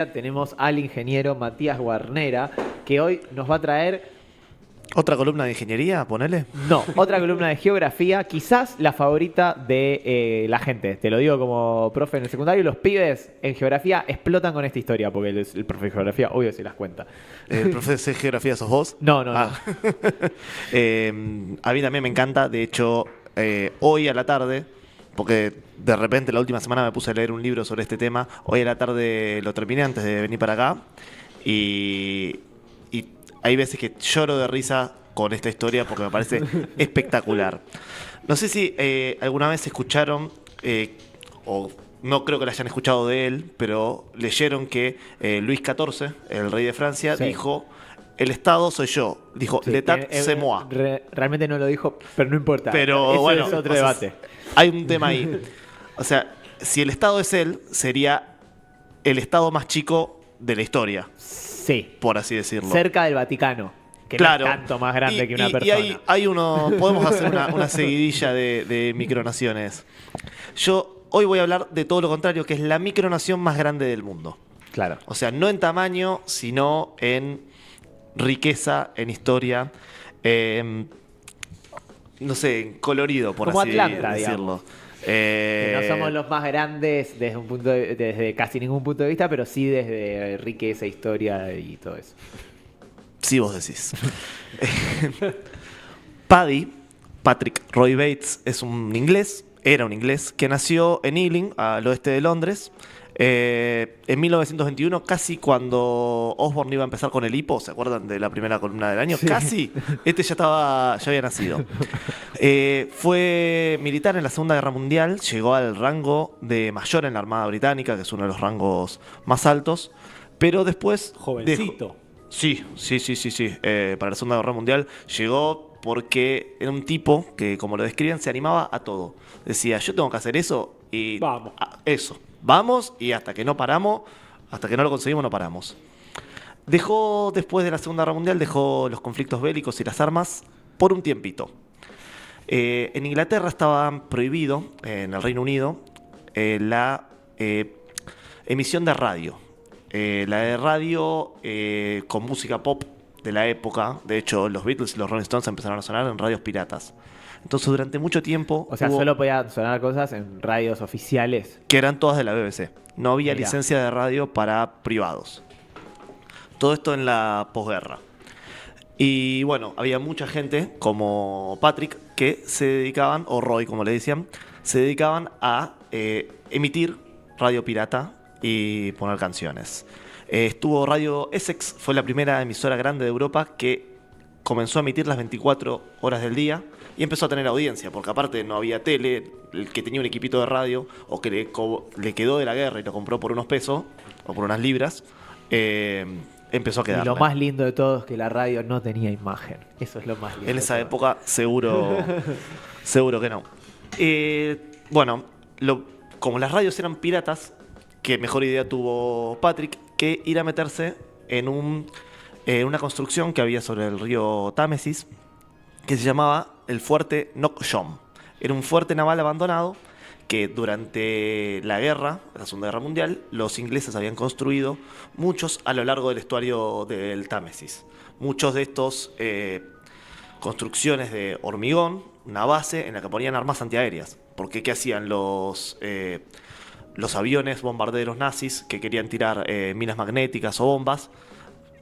Tenemos al ingeniero Matías Guarnera, que hoy nos va a traer, ¿Otra columna de ingeniería? Ponele. no, otra columna de geografía, quizás la favorita de la gente. Te lo digo como profe en el secundario, los pibes en geografía explotan con esta historia, porque el profe de geografía obvio se las cuenta. ¿El profe de geografía sos vos? No. A mí también me encanta. De hecho, hoy a la tarde, porque de repente la última semana me puse a leer un libro sobre este tema, hoy a la tarde lo terminé antes de venir para acá. Y hay veces que lloro de risa con esta historia porque me parece espectacular. No sé si alguna vez escucharon, o no creo que la hayan escuchado de él, pero leyeron que Luis XIV, el rey de Francia, Sí. dijo: el Estado soy yo. Dijo, Sí, l'état c'est moi. Realmente no lo dijo, pero no importa. Pero Eso bueno, es otro o sea, debate. hay un tema ahí. O sea, si el Estado es él, sería el Estado más chico de la historia, Sí, por así decirlo. cerca del Vaticano, que Claro. no es tanto más grande que una Y persona. hay uno, podemos hacer una seguidilla de micronaciones. Yo hoy voy a hablar de todo lo contrario, que es la micronación más grande del mundo. Claro. O sea, no en tamaño, sino en riqueza, en historia, no sé, en colorido, por Como así Atlanta, decirlo. Que no somos los más grandes desde casi ningún punto de vista, pero sí desde riqueza, historia y todo eso. Sí, vos decís. Paddy, Patrick Roy Bates, es un inglés, era un inglés, que nació en Ealing, al oeste de Londres, en 1921, casi cuando Osborne iba a empezar con el hipo. ¿Se acuerdan de la primera columna del año? Sí. Casi. Ya había nacido. Fue militar en la Segunda Guerra Mundial, llegó al rango de mayor en la Armada Británica, que es uno de los rangos más altos, pero después... Jovencito. Sí. Para la Segunda Guerra Mundial llegó porque era un tipo que, como lo describen, se animaba a todo. Decía, yo tengo que hacer eso y... Vamos. Eso. Vamos, y hasta que no paramos, hasta que no lo conseguimos, no paramos. Dejó, después de la Segunda Guerra Mundial, dejó los conflictos bélicos y las armas por un tiempito. En Inglaterra estaba prohibido, en el Reino Unido, la emisión de radio. La de radio con música pop de la época. De hecho, los Beatles y los Rolling Stones empezaron a sonar en radios piratas. Entonces, durante mucho tiempo... O sea, solo podía sonar cosas en radios oficiales. que eran todas de la BBC. No había Mirá. licencia de radio para privados. Todo esto en la posguerra. Y bueno, había mucha gente, como Patrick, que se dedicaban, o Roy como le decían, se dedicaban a emitir radio pirata y poner canciones. Estuvo Radio Essex, fue la primera emisora grande de Europa que comenzó a emitir las 24 horas del día y empezó a tener audiencia, porque aparte no había tele. El que tenía un equipito de radio o que le quedó de la guerra y lo compró por unos pesos o por unas libras, empezó a Y quedar. lo más lindo de todo es que la radio no tenía imagen. Eso es lo más lindo. En esa de todo. época seguro que no. Bueno, como las radios eran piratas, qué mejor idea tuvo Patrick que ir a meterse en una construcción que había sobre el río Támesis, que se llamaba el fuerte Knockshom. Era un fuerte naval abandonado que durante la Segunda Guerra Mundial, los ingleses habían construido muchos a lo largo del estuario del Támesis. Muchos de estos construcciones de hormigón, una base en la que ponían armas antiaéreas. Porque ¿qué hacían los aviones bombarderos nazis que querían tirar minas magnéticas o bombas?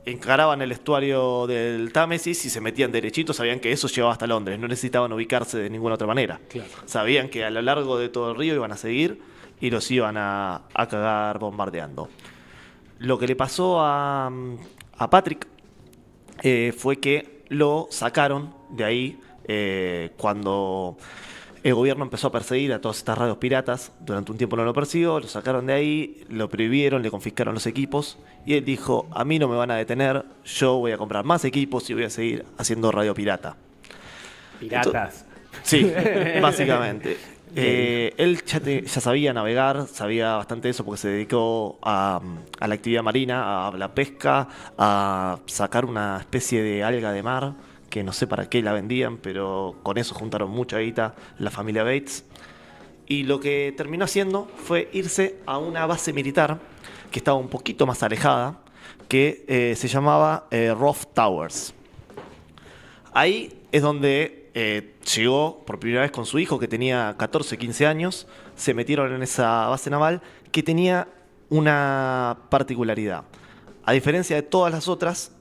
Encaraban el estuario del Támesis y se metían derechitos. Sabían que eso llegaba hasta Londres, no necesitaban ubicarse de ninguna otra manera. Claro. Sabían que a lo largo de todo el río iban a seguir y los iban a cagar bombardeando. Lo que le pasó a Patrick fue que lo sacaron de ahí cuando el gobierno empezó a perseguir a todas estas radios piratas. Durante un tiempo no lo persiguió, lo sacaron de ahí, lo prohibieron, le confiscaron los equipos y él dijo, a mí no me van a detener, yo voy a comprar más equipos y voy a seguir haciendo radio pirata. Piratas. Sí, básicamente. Él ya sabía navegar, sabía bastante de eso porque se dedicó a la actividad marina, a la pesca, a sacar una especie de alga de mar que no sé para qué la vendían, pero con eso juntaron mucha guita la familia Bates. Y lo que terminó haciendo fue irse a una base militar que estaba un poquito más alejada, que se llamaba Rough Towers. Ahí es donde llegó por primera vez con su hijo, que tenía 14, 15 años. Se metieron en esa base naval que tenía una particularidad. A diferencia de todas las otras,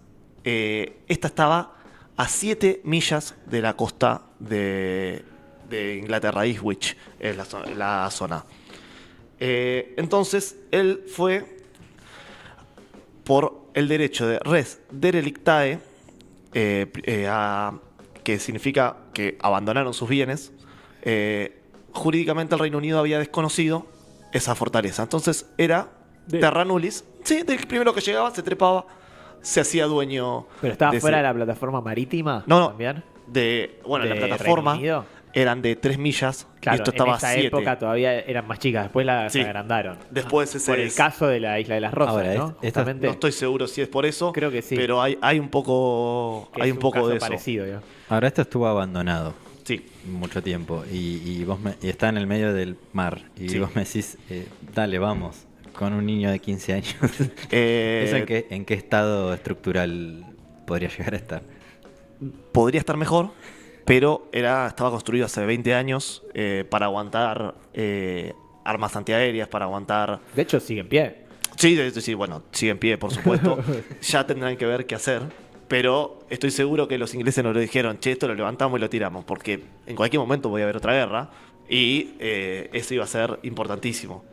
esta estaba a 7 millas de la costa de Inglaterra, Ipswich, es la zona. Entonces, él fue por el derecho de res derelictae, que significa que abandonaron sus bienes. Jurídicamente el Reino Unido había desconocido esa fortaleza. Entonces era terra nullius. Sí, del primero que llegaba se trepaba, se hacía dueño. ¿Pero estaba fuera de la plataforma marítima? No. ¿También? La plataforma eran de 3 millas. Claro, y esto estaba a 7. En esa época todavía eran más chicas, después las agrandaron. Después por el caso de la Isla de las Rosas, ahora, ¿no? No estoy seguro si es por eso. Creo que sí. Pero hay un poco, que hay un poco caso de eso. Parecido, ¿no? Ahora, esto estuvo abandonado. Sí. Mucho tiempo. Y está en el medio del mar. Y Sí. vos me decís, dale, vamos. Con un niño de 15 años. ¿Eso en qué estado estructural podría llegar a estar? Podría estar mejor, pero estaba construido hace 20 años para aguantar armas antiaéreas, para aguantar... De hecho, sigue en pie. Sí, bueno, sigue en pie, por supuesto. Ya tendrán que ver qué hacer. Pero estoy seguro que los ingleses nos lo dijeron, che, esto lo levantamos y lo tiramos, porque en cualquier momento voy a haber otra guerra y eso iba a ser importantísimo.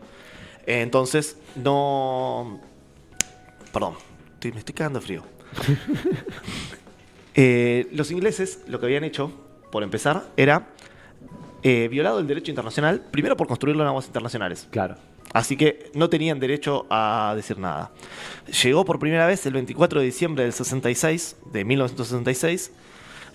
Entonces, no... Perdón, me estoy cagando de frío. Los ingleses lo que habían hecho, por empezar, era violado el derecho internacional, primero por construirlo en aguas internacionales. Claro. Así que no tenían derecho a decir nada. Llegó por primera vez el 24 de diciembre de 1966,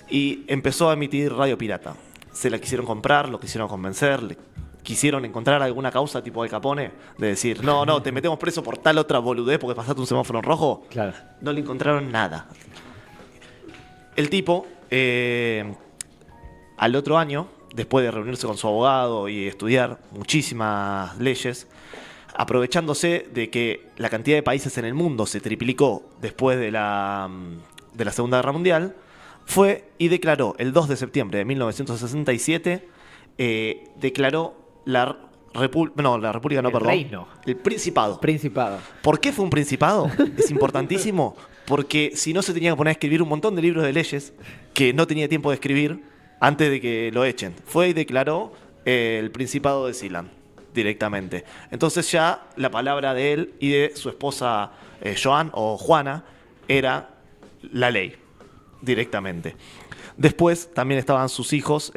y empezó a emitir radio pirata. Se la quisieron comprar, lo quisieron convencer, quisieron encontrar alguna causa tipo Al Capone, de decir, no, te metemos preso por tal otra boludez porque pasaste un semáforo en rojo. Claro. No le encontraron nada. El tipo, al otro año, después de reunirse con su abogado y estudiar muchísimas leyes, aprovechándose de que la cantidad de países en el mundo se triplicó después de la Segunda Guerra Mundial, fue y declaró el 2 de septiembre de 1967, declaró el Principado. ¿Por qué fue un Principado? Es importantísimo, porque si no se tenía que poner a escribir un montón de libros de leyes que no tenía tiempo de escribir antes de que lo echen. Fue y declaró el Principado de Sealand directamente. Entonces ya la palabra de él y de su esposa Joan o Juana era la ley directamente. Después también estaban sus hijos,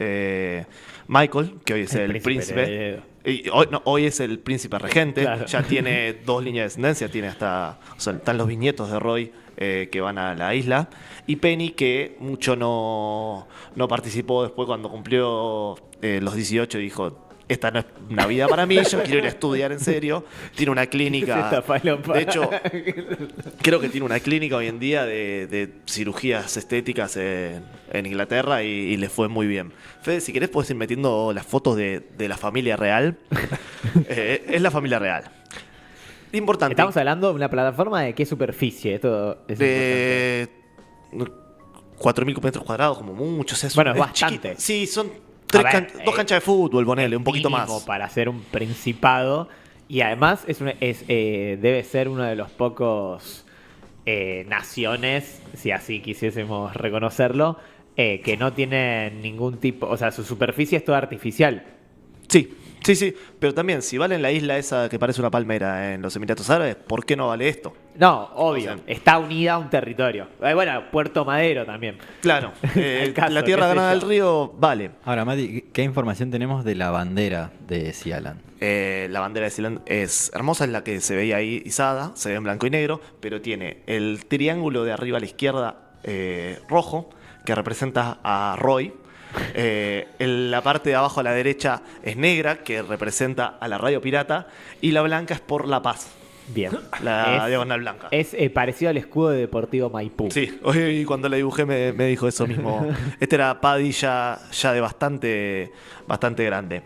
Michael, que hoy es el príncipe. Y hoy es el príncipe regente. Claro. Ya tiene 2 líneas de descendencia. Tiene están los bisnietos de Roy que van a la isla. Y Penny, que mucho no participó después cuando cumplió los 18, dijo: esta no es una vida para mí, yo quiero ir a estudiar en serio. Tiene una clínica. De hecho, creo que tiene una clínica hoy en día de cirugías estéticas en Inglaterra y le fue muy bien. Fede, si querés puedes ir metiendo las fotos de la familia real. Es la familia real. Importante. Estamos hablando de una plataforma de qué superficie. Esto es de 4.000 metros cuadrados, como mucho. O sea, bueno, es bastante. Chiquito. Sí, son 2 canchas de fútbol, ponele, un poquito más. Para hacer un principado. Y además debe ser uno de los pocos naciones, si así quisiésemos reconocerlo, que no tienen ningún tipo... O sea, su superficie es toda artificial. Sí. Pero también, si vale en la isla esa que parece una palmera en los Emiratos Árabes, ¿por qué no vale esto? No, obvio. Está unida a un territorio. Bueno, Puerto Madero también. Claro. La tierra ganada del río vale. Ahora, Mati, ¿qué información tenemos de la bandera de Sealand? La bandera de Sealand es hermosa, es la que se veía ahí izada, se ve en blanco y negro, pero tiene el triángulo de arriba a la izquierda rojo, que representa a Roy. La parte de abajo a la derecha es negra, que representa a la radio pirata, y la blanca es por la paz. Bien. La diagonal blanca. Es parecido al escudo de Deportivo Maipú. Sí, hoy cuando la dibujé me dijo eso mismo. Este era Paddy ya de bastante grande.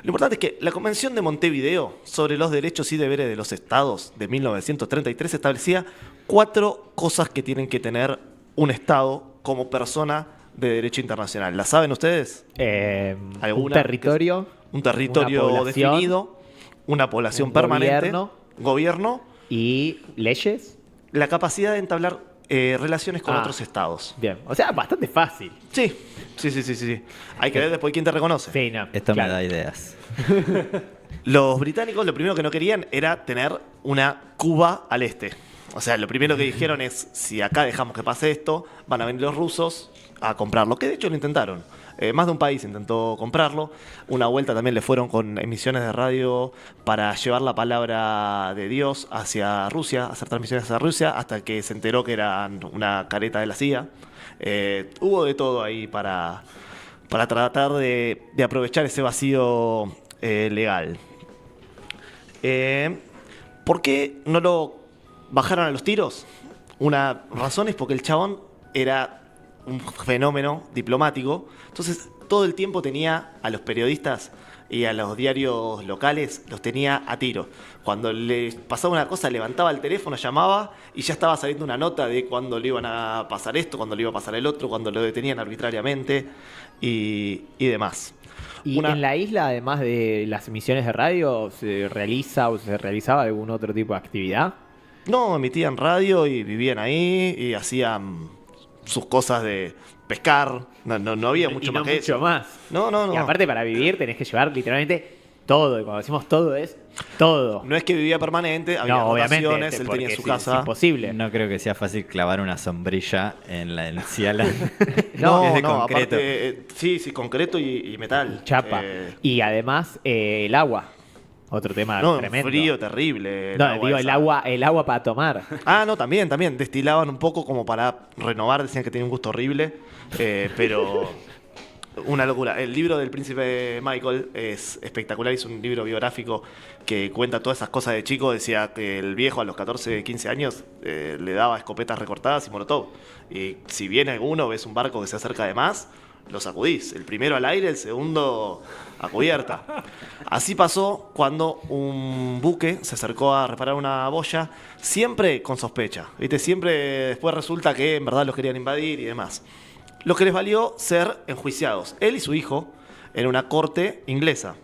Lo importante es que la Convención de Montevideo sobre los derechos y deberes de los estados de 1933 establecía 4 cosas que tienen que tener un estado como persona de derecho internacional. ¿La saben ustedes? Un territorio. Un territorio definido, una población permanente, gobierno y leyes. La capacidad de entablar relaciones con otros estados. Bien, o sea, bastante fácil. Sí. Hay que ver después quién te reconoce. Sí, no, Esto me da ideas. Los británicos lo primero que no querían era tener una Cuba al este. O sea, lo primero que dijeron es, si acá dejamos que pase esto, van a venir los rusos a comprarlo, que de hecho lo intentaron. Más de un país intentó comprarlo. Una vuelta también le fueron con emisiones de radio para llevar la palabra de Dios hacia Rusia, hacer transmisiones hacia Rusia, hasta que se enteró que eran una careta de la CIA. Hubo de todo ahí para tratar de aprovechar ese vacío legal. ¿Por qué no lo bajaron a los tiros? Una razón es porque el chabón era un fenómeno diplomático. Entonces todo el tiempo tenía a los periodistas y a los diarios locales, los tenía a tiro. Cuando le pasaba una cosa, levantaba el teléfono, llamaba y ya estaba saliendo una nota de cuándo le iban a pasar esto, cuándo le iba a pasar el otro, cuándo lo detenían arbitrariamente y demás. ¿Y en la isla, además de las emisiones de radio, se realizaba algún otro tipo de actividad? No, emitían radio y vivían ahí y hacían sus cosas de pescar. No había mucho más que eso. No. Y aparte, para vivir tenés que llevar literalmente todo. Y cuando decimos todo, es todo. No es que vivía permanente, había rotaciones, él tenía su casa. Es imposible. No creo que sea fácil clavar una sombrilla en Cialan. No, aparte, sí, concreto y metal. Chapa. Y además, el agua. Otro tema tremendo. Un frío terrible. El agua para tomar. No, también. Destilaban un poco como para renovar, decían que tenía un gusto horrible. Pero una locura. El libro del príncipe Michael es espectacular. Es un libro biográfico que cuenta todas esas cosas de chico. Decía que el viejo a los 14, 15 años le daba escopetas recortadas y molotov. Y si viene alguno, ves un barco que se acerca de más, lo sacudís. El primero al aire, el segundo a cubierta. Así pasó cuando un buque se acercó a reparar una boya, siempre con sospecha. ¿Viste? Siempre después resulta que en verdad los querían invadir y demás. Lo que les valió ser enjuiciados, él y su hijo, en una corte inglesa.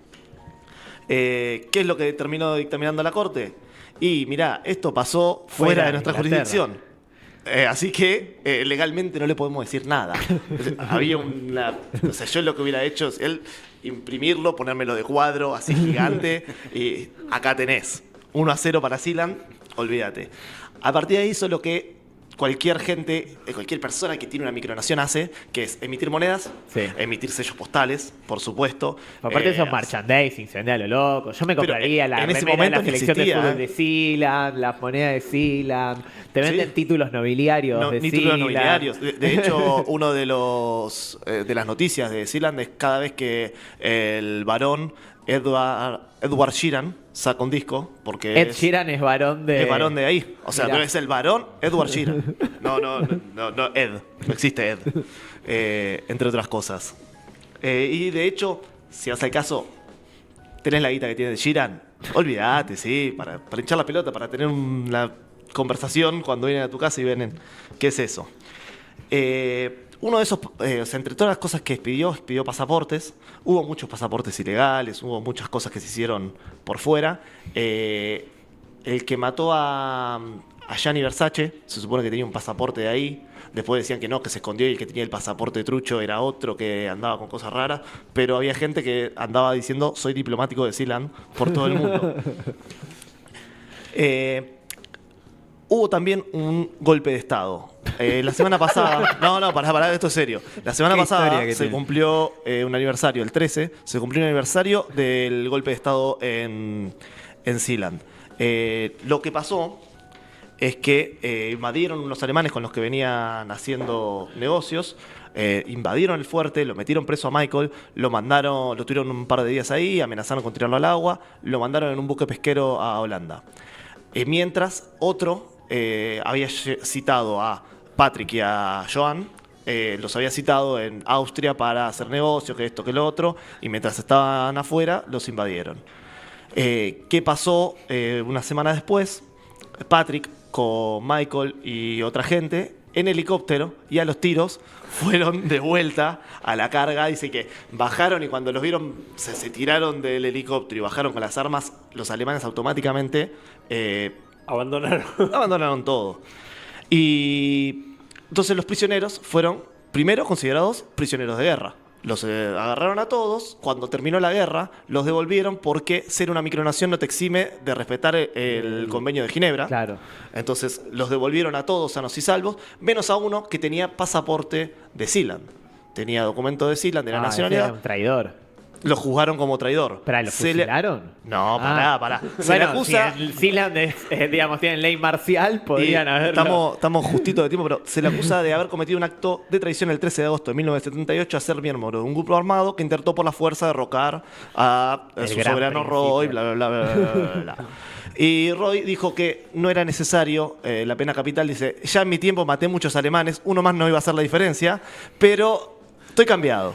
¿Qué es lo que terminó dictaminando la corte? Y mirá, esto pasó fuera de nuestra jurisdicción. Así que legalmente no le podemos decir nada. Había o sea, yo lo que hubiera hecho es él imprimirlo, ponérmelo de cuadro así gigante y acá tenés 1-0 para Sealand, olvídate. A partir de ahí hizo lo que cualquier persona que tiene una micronación hace, que es emitir monedas, emitir sellos postales, por supuesto. Aparte esos merchandising, se vende a lo loco. Yo me compraría la remera de la selección de fútbol de Sealand, las monedas de Sealand. Te venden títulos nobiliarios de Sealand. Títulos nobiliarios. De hecho, uno de las noticias de Sealand es cada vez que el varón Edward Sheeran saca un disco, porque Sheeran es varón de... Es varón de ahí. O sea, no es el varón Edward Sheeran. No, Ed. No existe Ed. Entre otras cosas. Y de hecho, si hace el caso, tenés la guita que tiene de Sheeran, olvídate, sí, para hinchar la pelota, para tener una conversación cuando vienen a tu casa y ven qué es eso. Uno de esos, entre todas las cosas que pidió pasaportes. Hubo muchos pasaportes ilegales, hubo muchas cosas que se hicieron por fuera. El que mató a Gianni Versace, se supone que tenía un pasaporte de ahí. Después decían que no, que se escondió y el que tenía el pasaporte trucho era otro que andaba con cosas raras. Pero había gente que andaba diciendo, soy diplomático de Sealand, por todo el mundo. Hubo también un golpe de Estado. La semana pasada... pará, esto es serio. La semana pasada se cumplió un aniversario, el 13, se cumplió un aniversario del golpe de Estado en Sealand. Lo que pasó es que invadieron unos alemanes con los que venían haciendo negocios, invadieron el fuerte, lo metieron preso a Michael, lo tuvieron un par de días ahí, amenazaron con tirarlo al agua, lo mandaron en un buque pesquero a Holanda. Mientras otro había citado a Patrick y a Joan los había citado en Austria para hacer negocios, que esto, que lo otro, y mientras estaban afuera, los invadieron. ¿Qué pasó una semana después? Patrick, con Michael y otra gente, en helicóptero y a los tiros, fueron de vuelta a la carga. Dice que bajaron y cuando los vieron, se tiraron del helicóptero y bajaron con las armas, los alemanes automáticamente abandonaron todo. Y entonces los prisioneros fueron primero considerados prisioneros de guerra. Los agarraron a todos. Cuando terminó la guerra, los devolvieron porque ser una micronación no te exime de respetar el convenio de Ginebra. Claro. Entonces los devolvieron a todos sanos y salvos, menos a uno que tenía pasaporte de Sealand. Tenía documento de Sealand, de la nacionalidad. Era un traidor. Lo juzgaron como traidor. ¿Pero lo fusilaron? No, pará. Se le acusa... Si el Sealand digamos, tienen ley marcial, podrían haberlo... Estamos justito de tiempo, pero se le acusa de haber cometido un acto de traición el 13 de agosto de 1978 a ser miembro de un grupo armado que intentó por la fuerza derrocar a su soberano Roy, bla, bla, bla, bla, bla, bla. Y Roy dijo que no era necesario la pena capital. Dice, ya en mi tiempo maté muchos alemanes, uno más no iba a hacer la diferencia, pero estoy cambiado.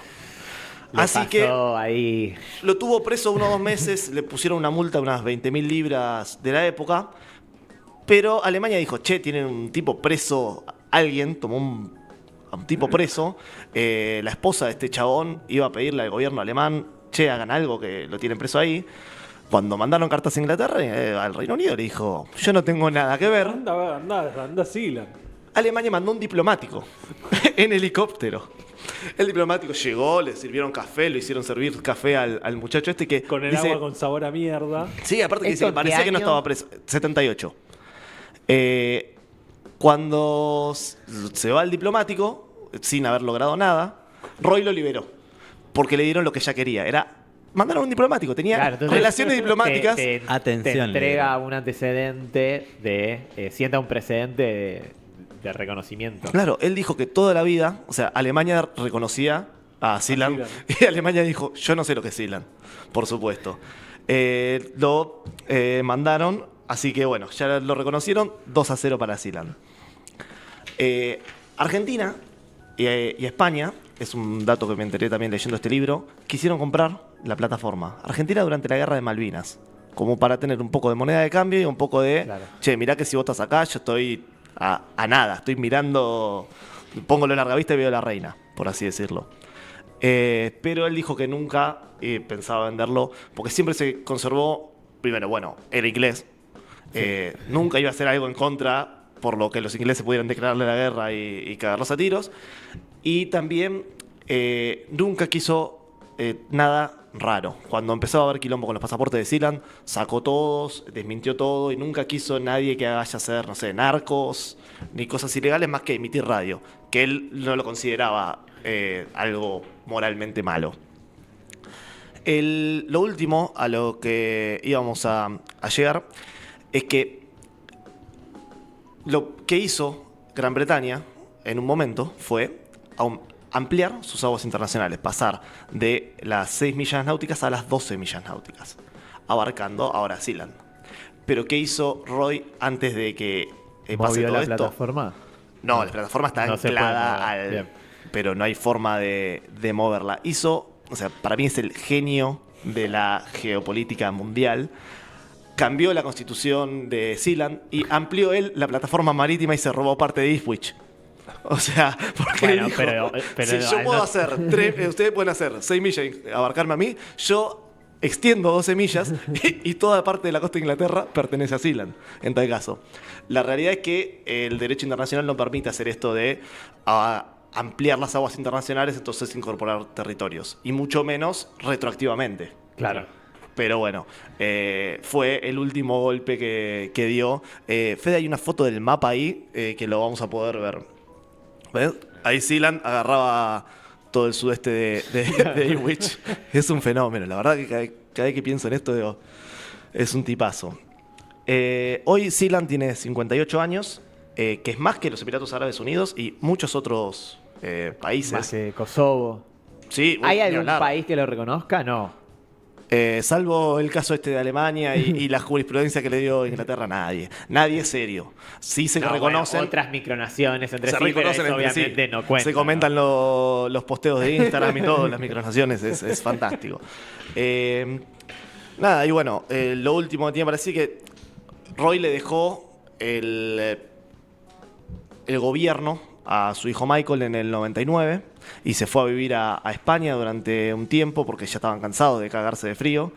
Así que ahí. Lo tuvo preso 1 o 2 meses, le pusieron una multa de unas 20.000 libras de la época, pero Alemania dijo, che, tienen un tipo preso, alguien tomó a un tipo preso, la esposa de este chabón iba a pedirle al gobierno alemán, che, hagan algo que lo tienen preso ahí. Cuando mandaron cartas a Inglaterra, al Reino Unido le dijo, yo no tengo nada que ver. Anda, Sealand. Alemania mandó un diplomático en helicóptero. El diplomático llegó, le sirvieron café, le hicieron servir café al muchacho este que... Con el agua con sabor a mierda. Sí, aparte que dice que parecía que no estaba preso. 78. Cuando se va el diplomático, sin haber logrado nada, Roy lo liberó. Porque le dieron lo que ella quería. Mandaron un diplomático, tenía relaciones diplomáticas. Te entrega un antecedente sienta un precedente de reconocimiento. Claro, él dijo que toda la vida, o sea, Alemania reconocía a Sealand y Alemania dijo, yo no sé lo que es Sealand, por supuesto. Lo mandaron, así que bueno, ya lo reconocieron, 2-0 para Sealand. Argentina y España, es un dato que me enteré también leyendo este libro, quisieron comprar la plataforma. Argentina durante la guerra de Malvinas, como para tener un poco de moneda de cambio y un poco de, che, mirá que si vos estás acá, yo estoy... A nada, estoy mirando, pongo la larga vista y veo a la reina, por así decirlo. Pero él dijo que nunca pensaba venderlo, porque siempre se conservó, primero, bueno, era inglés, nunca iba a hacer algo en contra, por lo que los ingleses pudieran declararle la guerra y cagarlos a tiros, y también nunca quiso nada raro. Cuando empezó a haber quilombo con los pasaportes de Sealand, sacó todos, desmintió todo y nunca quiso nadie que vaya a hacer, no sé, narcos ni cosas ilegales más que emitir radio, que él no lo consideraba algo moralmente malo. Lo último a lo que íbamos a llegar es que lo que hizo Gran Bretaña en un momento fue ampliar sus aguas internacionales, pasar de las 6 millas náuticas a las 12 millas náuticas, abarcando ahora Sealand. Pero ¿qué hizo Roy antes de que pase todo la esto? ¿Plataforma? No, la plataforma está anclada pero no hay forma de moverla. O sea, para mí es el genio de la geopolítica mundial. Cambió la constitución de Sealand y amplió él la plataforma marítima y se robó parte de Ipswich. O sea, porque bueno, dijo, pero si yo puedo hacer, ustedes pueden hacer 6 millas y abarcarme a mí, yo extiendo 12 millas y toda parte de la costa de Inglaterra pertenece a Sealand, en tal caso. La realidad es que el derecho internacional no permite hacer esto de ampliar las aguas internacionales, entonces incorporar territorios, y mucho menos retroactivamente. Claro. Pero bueno, fue el último golpe que dio. Fede, hay una foto del mapa ahí que lo vamos a poder ver. ¿Ves? Ahí Sealand agarraba todo el sudeste de Ipswich. Es un fenómeno. La verdad que cada vez que pienso en esto, digo, es un tipazo. Hoy Sealand tiene 58 años, que es más que los Emiratos Árabes Unidos y muchos otros países. Más que Kosovo. Sí, ¿Hay algún país que lo reconozca? No. Salvo el caso de Alemania y la jurisprudencia que le dio Inglaterra, nadie es serio. Sí se reconocen. Bueno, otras micronaciones entre sí, pero eso obviamente no cuenta. Se comentan los posteos de Instagram y todo, las micronaciones, es fantástico. Nada, y bueno, lo último que tiene para decir que Roy le dejó el gobierno a su hijo Michael en el 99 y se fue a vivir a España durante un tiempo porque ya estaban cansados de cagarse de frío,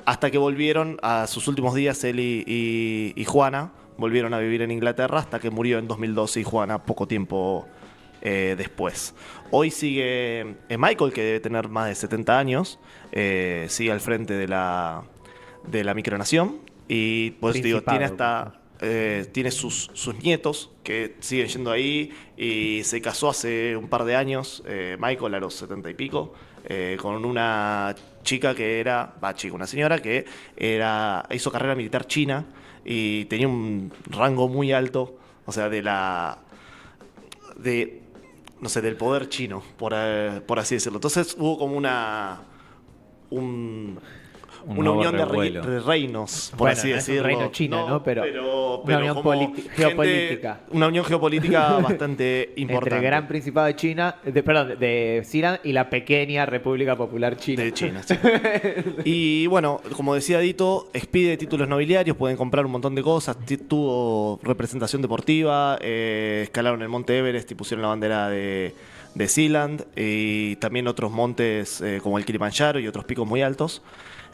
hasta que volvieron a sus últimos días él y Juana volvieron a vivir en Inglaterra hasta que murió en 2012 y Juana poco tiempo después. Hoy sigue Michael, que debe tener más de 70 años, sigue al frente de la micronación y pues digo, tiene sus nietos que siguen yendo ahí y se casó hace un par de años, Michael a los 70 y pico, con una chica que era, una señora que hizo carrera militar china y tenía un rango muy alto, o sea, del poder chino, por así decirlo. Entonces hubo como una unión de reinos, por así decirlo. Es un reino chino, ¿no? Pero una unión geopolítica. Una unión geopolítica bastante importante. Entre el Gran Principado de China, de Sealand y la pequeña República Popular China. De China, sí. Y bueno, como decía Dito, expide títulos nobiliarios, pueden comprar un montón de cosas. Tuvo representación deportiva, escalaron el Monte Everest y pusieron la bandera de Sealand, y también otros montes como el Kilimanjaro y otros picos muy altos.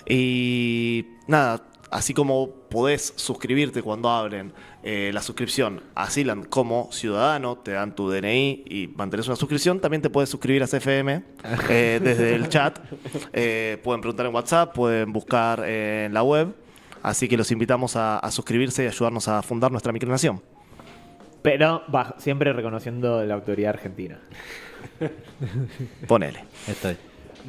Y nada, así como podés suscribirte cuando abren la suscripción a Sealand como ciudadano, te dan tu DNI y mantenés una suscripción, también te puedes suscribir a CFM desde el chat. Pueden preguntar en WhatsApp, pueden buscar en la web. Así que los invitamos a suscribirse y ayudarnos a fundar nuestra micronación. Pero siempre reconociendo la autoridad argentina. Ponele. Estoy.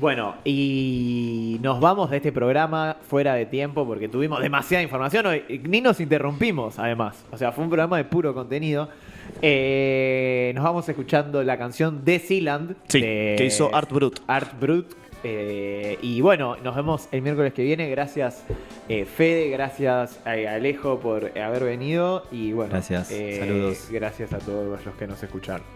Bueno, y nos vamos de este programa fuera de tiempo porque tuvimos demasiada información hoy. Ni nos interrumpimos, además. O sea, fue un programa de puro contenido. Nos vamos escuchando la canción de Sealand. Sí, que hizo Art Brut. Y bueno, nos vemos el miércoles que viene. Gracias, Fede. Gracias, Alejo, por haber venido. Y bueno, gracias. Saludos. Gracias a todos los que nos escucharon.